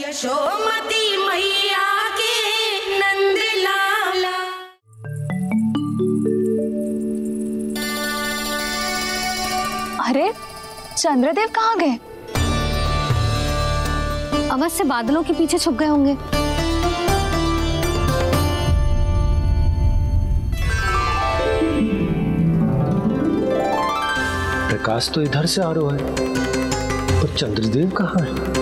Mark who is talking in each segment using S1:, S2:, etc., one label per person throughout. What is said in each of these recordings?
S1: यशोमती मैया के नंद लाला।
S2: अरे चंद्रदेव कहाँ गए?
S3: अवश्य बादलों के पीछे छुप गए होंगे।
S4: प्रकाश तो इधर से आ रहा है, पर चंद्रदेव कहाँ है?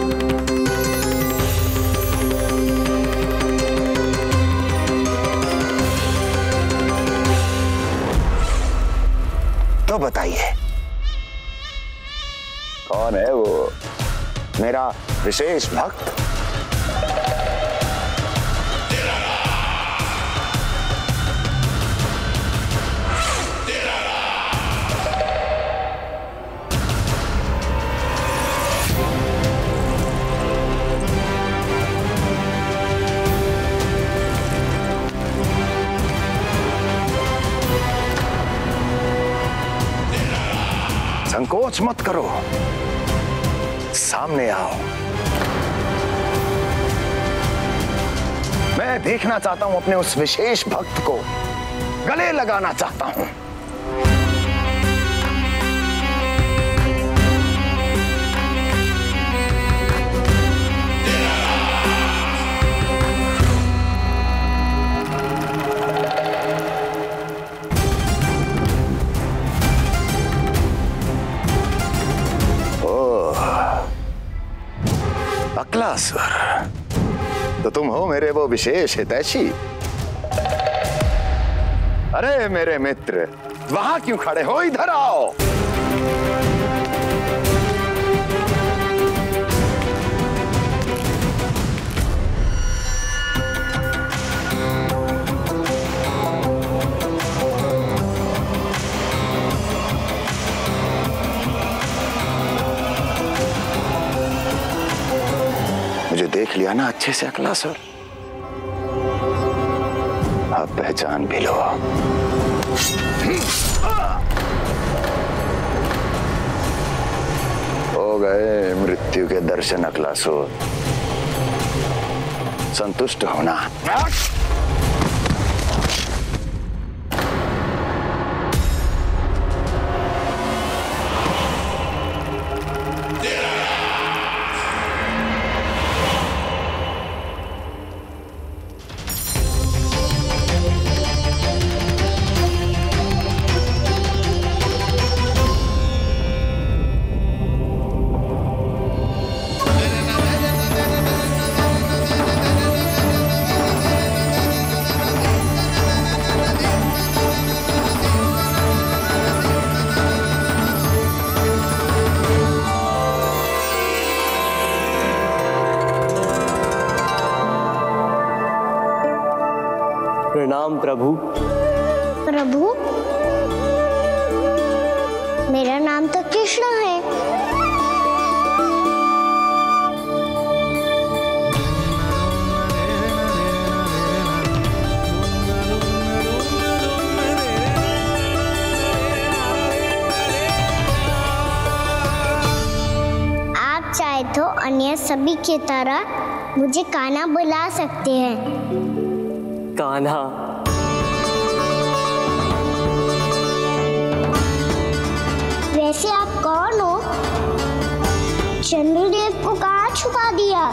S5: तो बताइए कौन है वो मेरा विशेष भक्त? संकोच मत करो, सामने आओ। मैं देखना चाहता हूं अपने उस विशेष भक्त को, गले लगाना चाहता हूं। अक्लासुर, तो तुम हो मेरे वो विशेष हितैषी। अरे मेरे मित्र, वहां क्यों खड़े हो? इधर आओ। मुझे देख लिया ना अच्छे से अक्लासुर? अब पहचान भी लो। हो गए मृत्यु के दर्शन अक्लासुर, संतुष्ट होना।
S6: प्रणाम प्रभु।
S7: प्रभु, मेरा नाम तो कृष्ण है। आप चाहे तो अन्य सभी की तरह मुझे कान्हा बुला सकते हैं।
S6: कान्हा?
S7: वैसे आप कौन हो? चंद्रदेव को कहाँ छुपा दिया?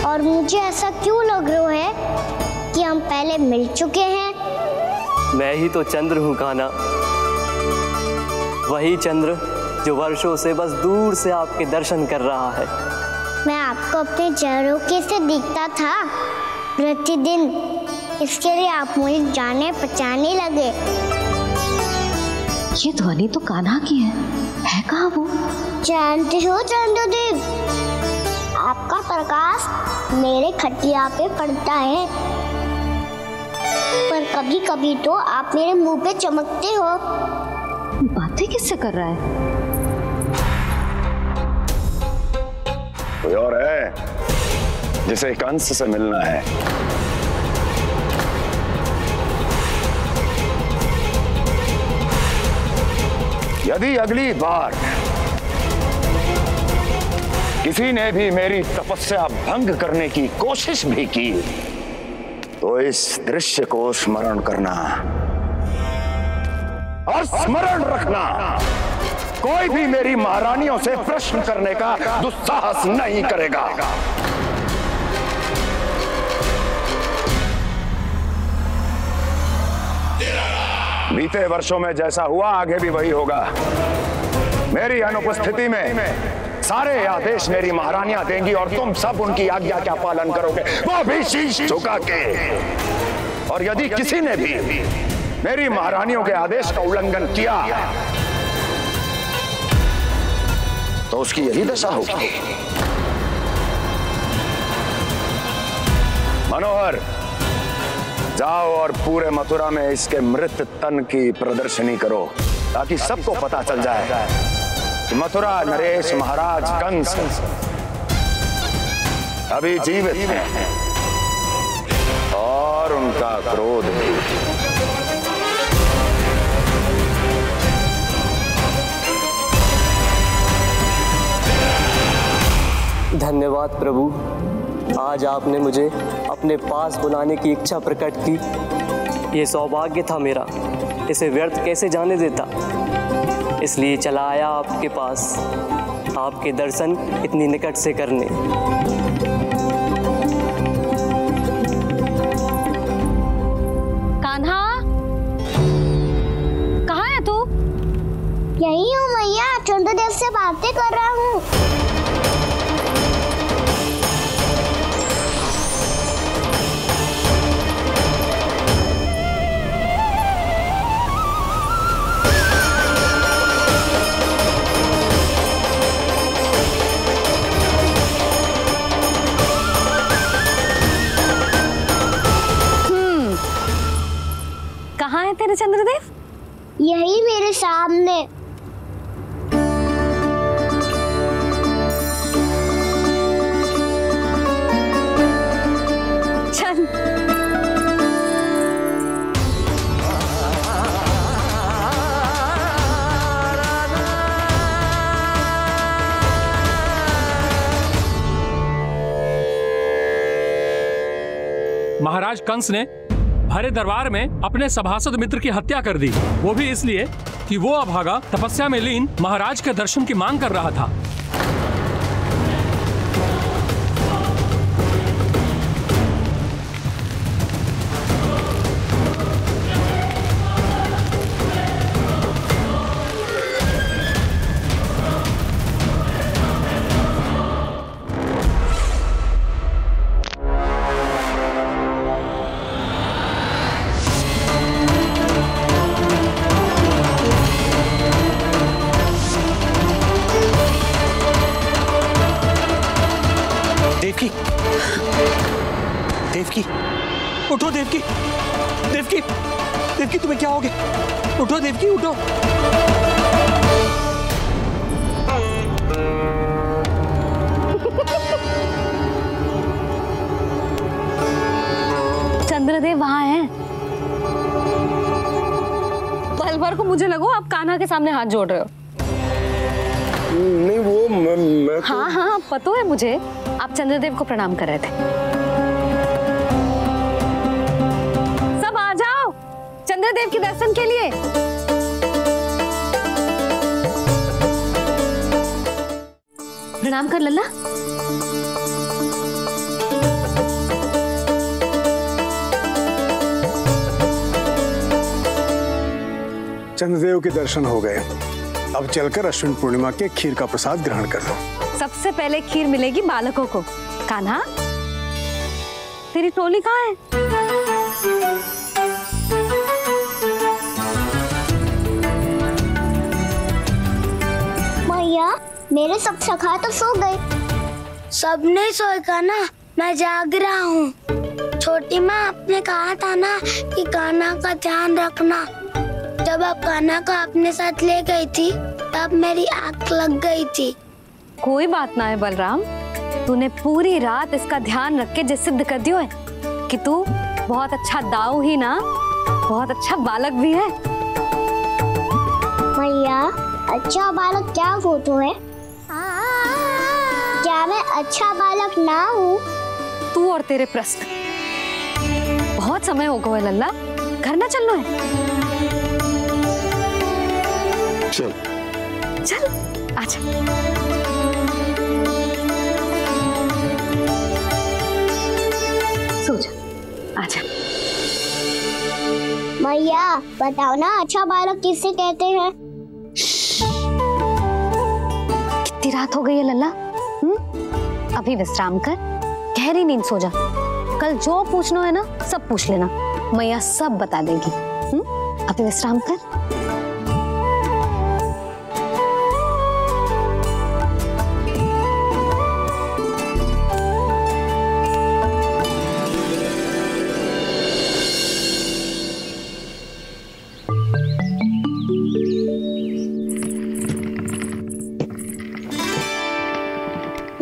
S7: और मुझे ऐसा क्यों लग रहा है कि हम पहले मिल चुके हैं?
S6: मैं ही तो चंद्र हूँ कान्हा, वही चंद्र जो वर्षों से बस दूर से आपके दर्शन कर रहा है।
S7: मैं आपको अपने झरोखे से दिखता था प्रतिदिन, इसके लिए आप मुझे जाने पहचाने लगे।
S3: ये ध्वनि तो कान्हा की है कहाँ वो?
S7: जानते हो चंद्रदेव, आपका प्रकाश मेरे खटिया पे पड़ता है, पर कभी कभी तो आप मेरे मुंह पे चमकते हो।
S3: बातें किससे कर रहा है?
S5: कोई और है जिसे कंस से मिलना है? यदि अगली बार किसी ने भी मेरी तपस्या भंग करने की कोशिश भी की तो इस दृश्य को स्मरण करना और स्मरण रखना, कोई भी मेरी महारानियों से प्रश्न करने का दुस्साहस नहीं करेगा। बीते वर्षों में जैसा हुआ आगे भी वही होगा। मेरी अनुपस्थिति में सारे आदेश मेरी महारानियां देंगी और तुम सब उनकी आज्ञा का पालन करोगे, वो भी शीश झुका के। और यदि किसी ने भी मेरी महारानियों के आदेश का उल्लंघन किया तो उसकी यही दशा होगी। मनोहर, जाओ और पूरे मथुरा में इसके मृत तन की प्रदर्शनी करो ताकि सबको पता चल जाए कि मथुरा नरेश महाराज कंस अभी जीवित हैं और उनका क्रोध भी।
S6: धन्यवाद प्रभु, आज आपने मुझे अपने पास बुलाने की इच्छा प्रकट की। ये सौभाग्य था मेरा, इसे व्यर्थ कैसे जाने देता। इसलिए चला आया आपके पास, आपके दर्शन इतनी निकट से करने।
S3: कान्हा, कहाँ है तू?
S7: यही हूँ मैया, चंद्रदेव से बातें कर रहा हूँ।
S3: कहाँ है तेरे चंद्रदेव?
S7: यही मेरे सामने।
S3: चल।
S8: महाराज कंस ने भरे दरबार में अपने सभासद मित्र की हत्या कर दी, वो भी इसलिए कि वो अभागा तपस्या में लीन महाराज के दर्शन की मांग कर रहा था।
S9: देवकी, उठो देवकी, देवकी, देवकी तुम्हें क्या हो गया? उठो देवकी, उठो।
S3: चंद्रदेव वहाँ हैं। पल भर को मुझे लगो आप कान्हा के सामने हाथ जोड़ रहे हो।
S4: नहीं वो मैं तो...
S3: हाँ हाँ पता है मुझे, आप चंद्रदेव को प्रणाम कर रहे थे। सब आ जाओ चंद्रदेव के दर्शन के लिए। प्रणाम कर लल्ला।
S10: चंद्रदेव के दर्शन हो गए, अब चलकर अश्विन पूर्णिमा के खीर का प्रसाद ग्रहण कर लो।
S3: सबसे पहले खीर मिलेगी बालकों को। कान्हा, तेरी टोली कहाँ है?
S7: मैया, मेरे सब सखा तो सो गए।
S11: सब नहीं सोए कान्हा, मैं जाग रहा हूँ। छोटी माँ आपने कहा था ना कि कान्हा का ध्यान रखना। जब आप कान्हा को अपने साथ ले गई थी तब मेरी आंख लग गई थी।
S3: कोई बात ना है बलराम, तूने पूरी रात इसका ध्यान रख के जो सिद्ध कर दियो है कि तू बहुत अच्छा दाऊ ही ना, बहुत अच्छा बालक भी है।
S7: मैया, अच्छा बालक क्या फोटो है? क्या अच्छा बालक ना हूँ?
S3: तू और तेरे प्रश्न। बहुत समय हो गया लल्ला, घर ना चलना है?
S9: चल
S3: चल आजा। सो जा, आजा।
S7: मैया बताओ ना, अच्छा बालक किसे कहते हैं?
S3: कितनी रात हो गई है लल्ला? अभी विश्राम कर, गहरी नींद सो जा। कल जो पूछना है ना सब पूछ लेना, मैया सब बता देगी। अभी विश्राम कर।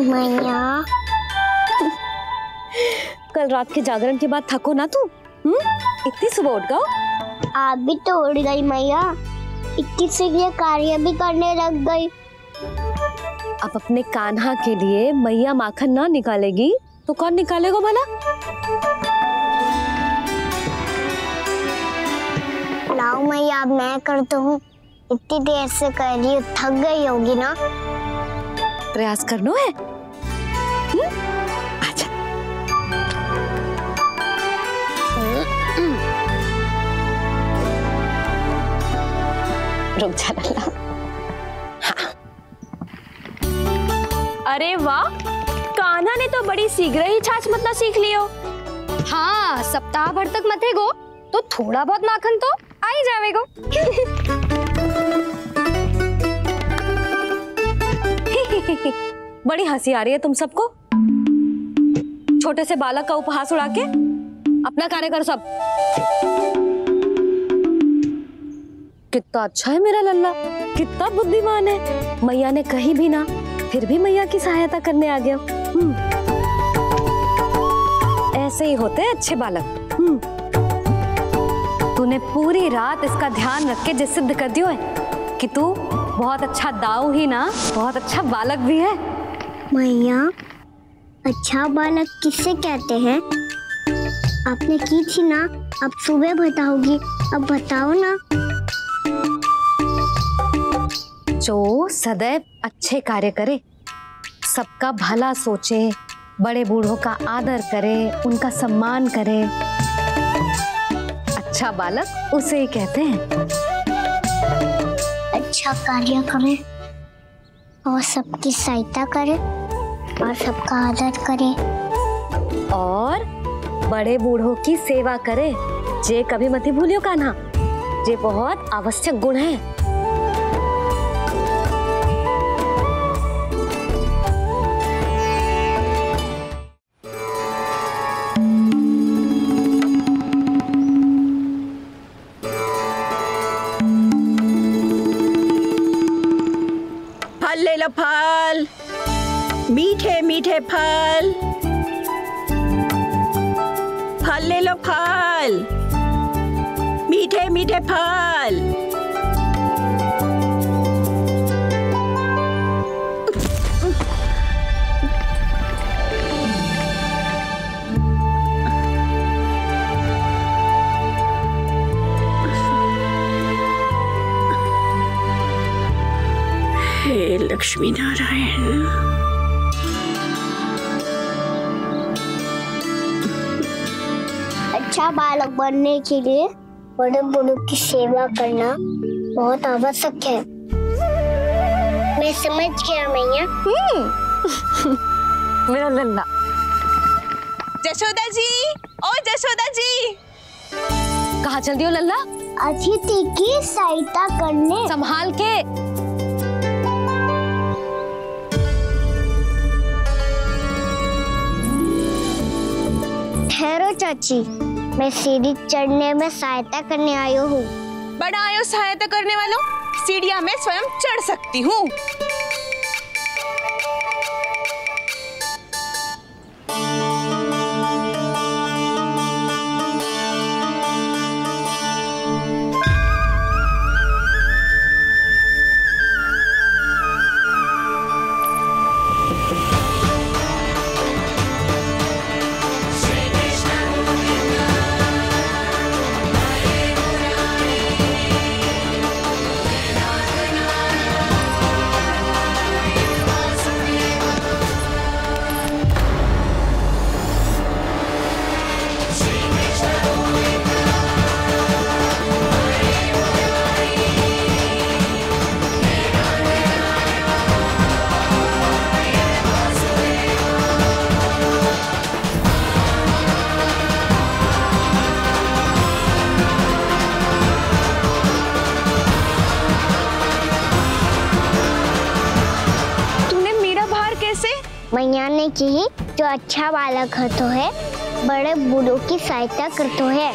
S7: मैया
S3: कल रात के जागरण के बाद थको ना तू? इतनी सुबह उठ गओ?
S7: आप भी तो उड़ गई मैया, इतनी से ये कार्य भी करने लग गई।
S3: अब अपने कान्हा के लिए मैया माखन ना निकालेगी तो कौन निकालेगा भला?
S7: लाओ मैया, अब मैं करता हूँ। इतनी देर से कर रही हूँ, थक गई होगी ना।
S3: प्रयास करना है। आजा। रुक जा लल्ला।
S2: अरे वाह, कान्हा ने तो बड़ी शीघ्र ही छाछ मतना सीख लियो।
S3: हाँ, सप्ताह भर तक मते गो तो थोड़ा बहुत माखन तो आ ही जावेगो। बड़ी हंसी आ रही है तुम सबको। छोटे से बालक का उपहास उड़ा के अपना कार्य करो सब। कितना अच्छा है मेरा लल्ला, कितना बुद्धिमान है। मैया ने कहीं भी ना, फिर भी मैया की सहायता करने आ गया। ऐसे ही होते हैं अच्छे बालक। तूने पूरी रात इसका ध्यान रख के जो सिद्ध कर दियो है कि तू बहुत अच्छा दाऊ ही ना, बहुत अच्छा बालक भी है।
S7: मैया, अच्छा बालक किसे कहते हैं? आपने की थी ना, अब सुबह बताओगी। अब बताओ ना।
S3: जो सदैव अच्छे कार्य करे, सबका भला सोचे, बड़े बूढ़ों का आदर करे, उनका सम्मान करे, अच्छा बालक उसे ही कहते हैं।
S7: अच्छा कार्य करे और सबकी सहायता करे और सबका आदर करे
S3: और बड़े बूढ़ों की सेवा करे। जे कभी मत भूलियो कान्हा, जे बहुत आवश्यक गुण है।
S1: ले लो फल, मीठे मीठे फल। फल ले लो फल, मीठे मीठे फल। हे लक्ष्मी नारायण।
S7: अच्छा बालक बनने के लिए बड़े बूढ़ों की सेवा करना बहुत आवश्यक है। मैं समझ गया मैया।
S3: मेरा लल्ला।
S2: जशोदा जी, ओ जशोदा जी।
S3: कहाँ चल दियो लल्ला?
S7: अतिथि की सहायता करने।
S3: संभाल के।
S7: ठहरो चाची, मैं सीढ़ी चढ़ने में सहायता करने आई हूँ।
S2: बड़ा आयो सहायता करने वालों, सीढ़ियाँ मैं स्वयं चढ़ सकती हूँ।
S7: मैया ने की जो अच्छा बालक होतो है बड़े बूढ़ों की सहायता करतो है।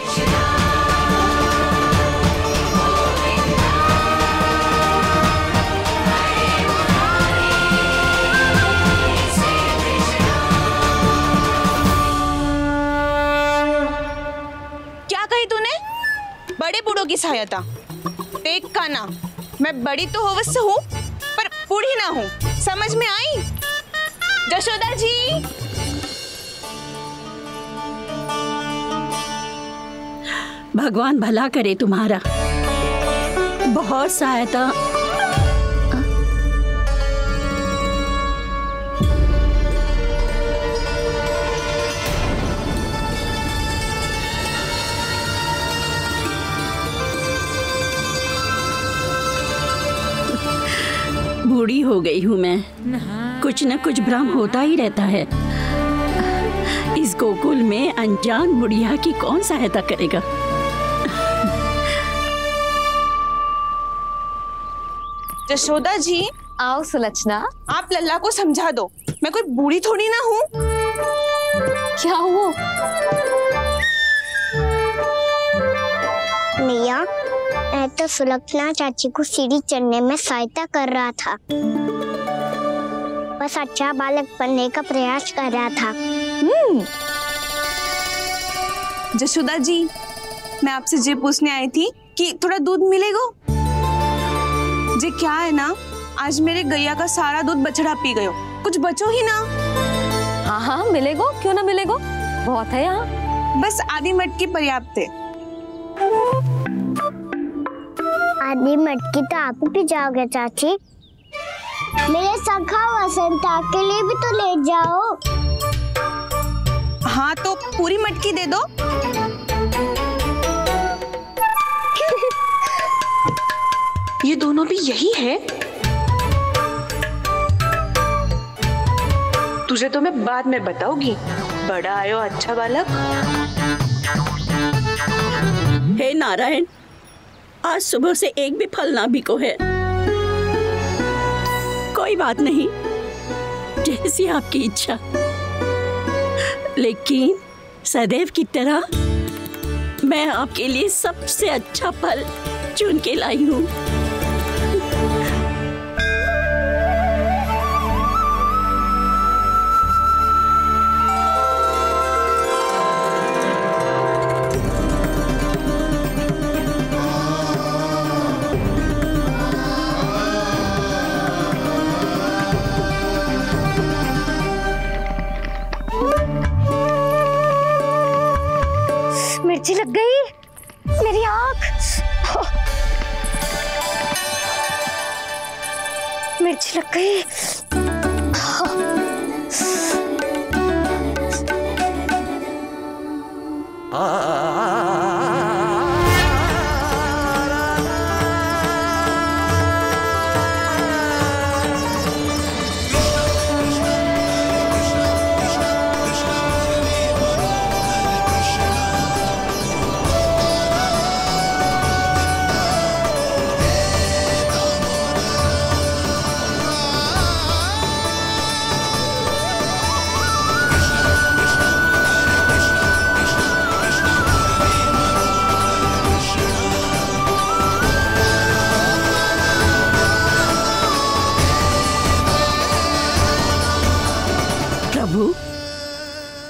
S2: क्या कही तूने? बड़े बूढ़ों की सहायता? देख काना, मैं बड़ी तो अवश्य हूँ पर बूढ़ी ना हूँ, समझ में आई? जशोदा जी,
S1: भगवान भला करे तुम्हारा। बहुत सहायता। बूढ़ी हो गई हूँ मैं, कुछ न कुछ भ्रम होता ही रहता है। इस गोकुल में अनजान बुढ़िया की कौन सहायता करेगा?
S2: जशोदा जी,
S3: आओ सुलक्षणा।
S2: आप लल्ला को समझा दो, मैं कोई बूढ़ी थोड़ी ना हूँ।
S3: क्या हुआ?
S7: मैया, मैं तो सुलक्षणा चाची को सीढ़ी चढ़ने में सहायता कर रहा था, बस अच्छा बालक बनने का प्रयास कर रहा था।
S2: जशोदा जी, मैं आपसे ये पूछने आई थी कि थोड़ा दूध मिलेगा? जे क्या है ना, आज मेरे गैया का सारा दूध बछड़ा पी गयो, कुछ बचो ही ना।
S3: हाँ हाँ मिलेगो, क्यों ना मिलेगो, बहुत है यहाँ।
S2: बस आधी मटकी पर्याप्त है।
S7: आधी मटकी तो आप भी जाओगे चाची? मेरे सखा वसंता के लिए भी तो ले जाओ।
S2: हाँ तो पूरी मटकी दे दो। ये दोनों भी यही है? तुझे तो मैं बाद में बताऊंगी। बड़ा आयो अच्छा बालक।
S1: हे नारायण, आज सुबह से एक भी फल ना बिको है। कोई बात नहीं, जैसी आपकी इच्छा, लेकिन सदैव की तरह मैं आपके लिए सबसे अच्छा फल चुन के लाई हूँ।
S3: मिर्ची लग गई मेरी आँख। मिर्ची लग गई।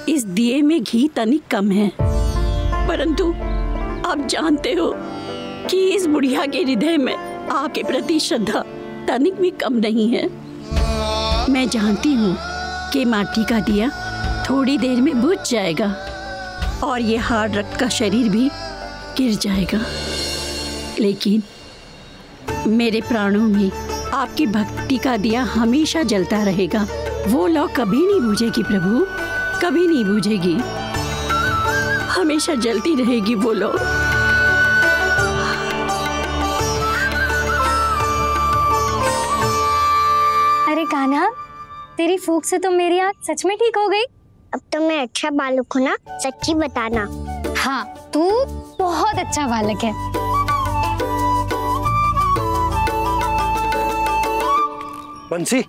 S3: इस दिए में घी तनिक कम है, परंतु आप जानते हो कि इस बुढ़िया के हृदय में आपके प्रति श्रद्धा तनिक भी कम नहीं है। मैं जानती हूँ कि माटी का दिया थोड़ी देर में बुझ जाएगा और ये हार्ड रक्त का शरीर भी गिर जाएगा, लेकिन मेरे प्राणों में आपकी भक्ति का दिया हमेशा जलता रहेगा। वो लौ कभी नहीं बुझेगी प्रभु, कभी नहीं बुझेगी, हमेशा जलती रहेगी वो लौ। अरे कान्हा, तेरी फूंक से तो मेरी आँख सच में ठीक हो गई।
S7: अब तो मैं अच्छा बालक हूँ ना, सच्ची बताना।
S3: हाँ, तू बहुत अच्छा बालक है।
S4: बंसी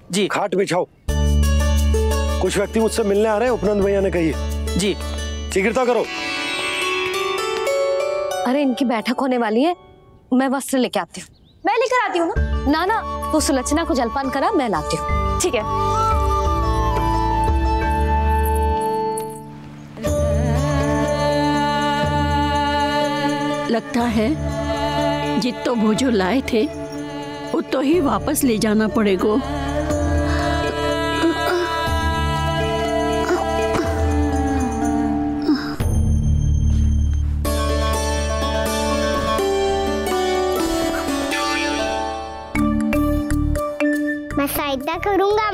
S6: जी,
S4: खाट बिछाओ। कुछ व्यक्ति मुझसे मिलने आ रहे हैं, उपनंद भैया ने कही है।
S6: जी
S4: शीघ्रता करो।
S3: अरे इनकी बैठक होने वाली है, मैं वस्त्र लेके आती हूँ।
S12: मैं लेकर आती हूँ ना।
S3: ना तो सुलक्षणा को जलपान करा, मैं लाती हूँ।
S12: ठीक है।
S1: लगता है जितो भोजो लाए थे उतो ही वापस ले जाना पड़ेगा।
S7: मैं सहायता करूंगा